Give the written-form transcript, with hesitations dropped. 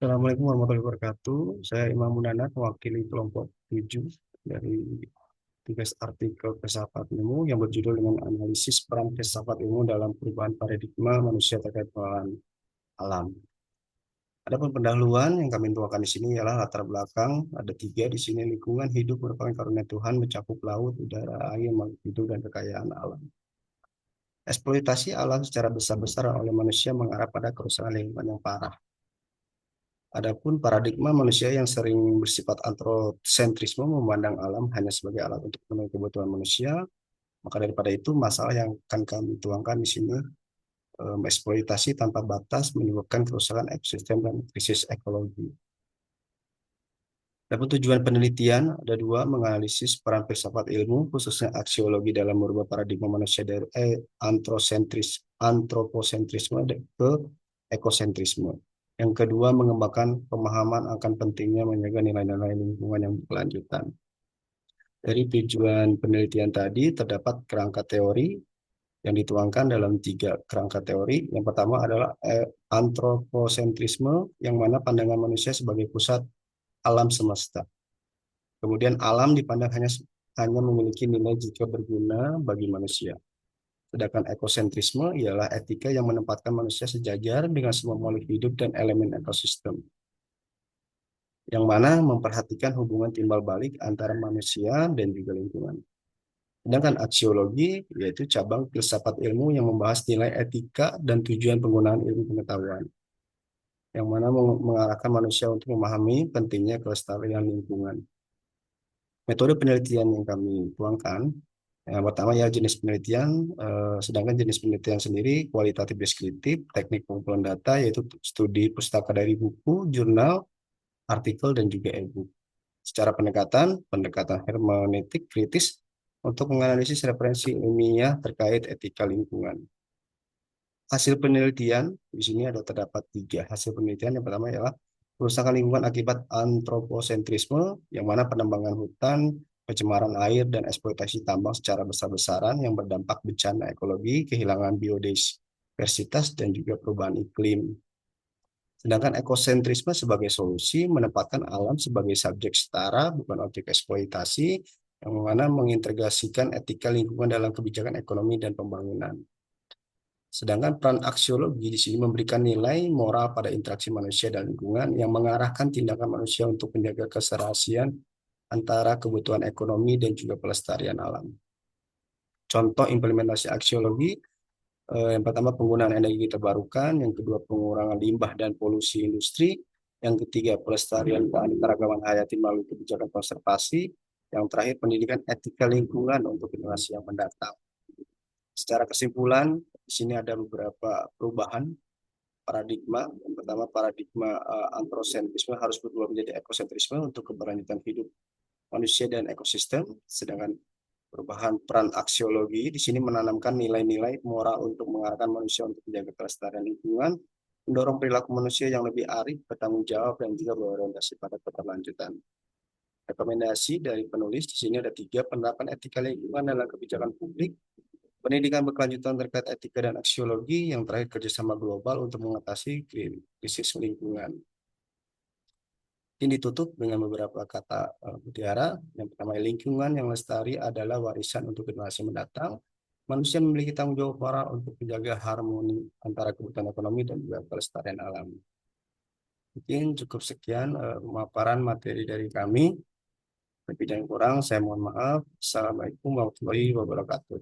Assalamualaikum warahmatullahi wabarakatuh. Saya Imam Munana, mewakili kelompok 7 dari tugas artikel filsafat ilmu yang berjudul dengan analisis peran filsafat ilmu dalam perubahan paradigma manusia terkait pengelolaan alam. Adapun pendahuluan yang kami tuangkan di sini ialah latar belakang. Ada tiga di sini: lingkungan hidup merupakan karunia Tuhan mencakup laut, udara, air, makhluk hidup, dan kekayaan alam. Eksploitasi alam secara besar-besaran oleh manusia mengarah pada kerusakan lingkungan yang parah. Adapun paradigma manusia yang sering bersifat antrosentrisme memandang alam hanya sebagai alat untuk memenuhi kebutuhan manusia, maka daripada itu masalah yang akan kami tuangkan di sini, eksploitasi tanpa batas menyebabkan kerusakan ekosistem dan krisis ekologi. Adapun tujuan penelitian ada dua: menganalisis peran filsafat ilmu, khususnya aksiologi dalam merubah paradigma manusia dari antroposentrisme ke ekosentrisme. Yang kedua, mengembangkan pemahaman akan pentingnya menjaga nilai-nilai lingkungan yang berkelanjutan. Dari tujuan penelitian tadi terdapat kerangka teori yang dituangkan dalam tiga kerangka teori. Yang pertama adalah antroposentrisme, yang mana pandangan manusia sebagai pusat alam semesta. Kemudian alam dipandang hanya memiliki nilai jika berguna bagi manusia. Sedangkan ekosentrisme ialah etika yang menempatkan manusia sejajar dengan semua makhluk hidup dan elemen ekosistem, yang mana memperhatikan hubungan timbal balik antara manusia dan juga lingkungan. Sedangkan aksiologi yaitu cabang filsafat ilmu yang membahas nilai etika dan tujuan penggunaan ilmu pengetahuan, yang mana mengarahkan manusia untuk memahami pentingnya kelestarian lingkungan. Metode penelitian yang kami tuangkan, yang pertama ya jenis penelitian, sedangkan jenis penelitian sendiri kualitatif deskriptif, teknik pengumpulan data yaitu studi pustaka dari buku, jurnal, artikel, dan juga e-book. Secara pendekatan, pendekatan hermeneutik kritis untuk menganalisis referensi ilmiah terkait etika lingkungan. Hasil penelitian, di sini terdapat tiga hasil penelitian. Yang pertama ialah kerusakan lingkungan akibat antroposentrisme, yang mana penebangan hutan, pencemaran air, dan eksploitasi tambang secara besar-besaran yang berdampak bencana ekologi, kehilangan biodiversitas, dan juga perubahan iklim. Sedangkan ekosentrisme sebagai solusi menempatkan alam sebagai subjek setara, bukan objek eksploitasi, yang mana mengintegrasikan etika lingkungan dalam kebijakan ekonomi dan pembangunan. Sedangkan peran aksiologi di sini memberikan nilai moral pada interaksi manusia dan lingkungan yang mengarahkan tindakan manusia untuk menjaga keserasian antara kebutuhan ekonomi dan juga pelestarian alam. Contoh implementasi aksiologi, yang pertama penggunaan energi terbarukan, yang kedua pengurangan limbah dan polusi industri, yang ketiga pelestarian keanekaragaman hayati melalui kebijakan konservasi, yang terakhir pendidikan etika lingkungan untuk generasi yang mendatang. Secara kesimpulan, di sini ada beberapa perubahan paradigma. Yang pertama, paradigma antrosentrisme harus berubah menjadi ekosentrisme untuk keberlanjutan hidup manusia dan ekosistem. Sedangkan perubahan peran aksiologi di sini menanamkan nilai-nilai moral untuk mengarahkan manusia untuk menjaga kelestarian lingkungan, mendorong perilaku manusia yang lebih arif, bertanggung jawab, dan juga berorientasi pada keberlanjutan. Rekomendasi dari penulis di sini ada tiga: penerapan etika lingkungan dalam kebijakan publik, pendidikan berkelanjutan terkait etika dan aksiologi, yang terakhir kerjasama global untuk mengatasi krisis lingkungan. Ini ditutup dengan beberapa kata mutiara. Yang pertama, lingkungan yang lestari adalah warisan untuk generasi mendatang. Manusia memiliki tanggung jawab moral untuk menjaga harmoni antara kebutuhan ekonomi dan juga kelestarian alam. Mungkin cukup sekian pemaparan materi dari kami. Lebih dan kurang saya mohon maaf. Assalamualaikum warahmatullahi wabarakatuh.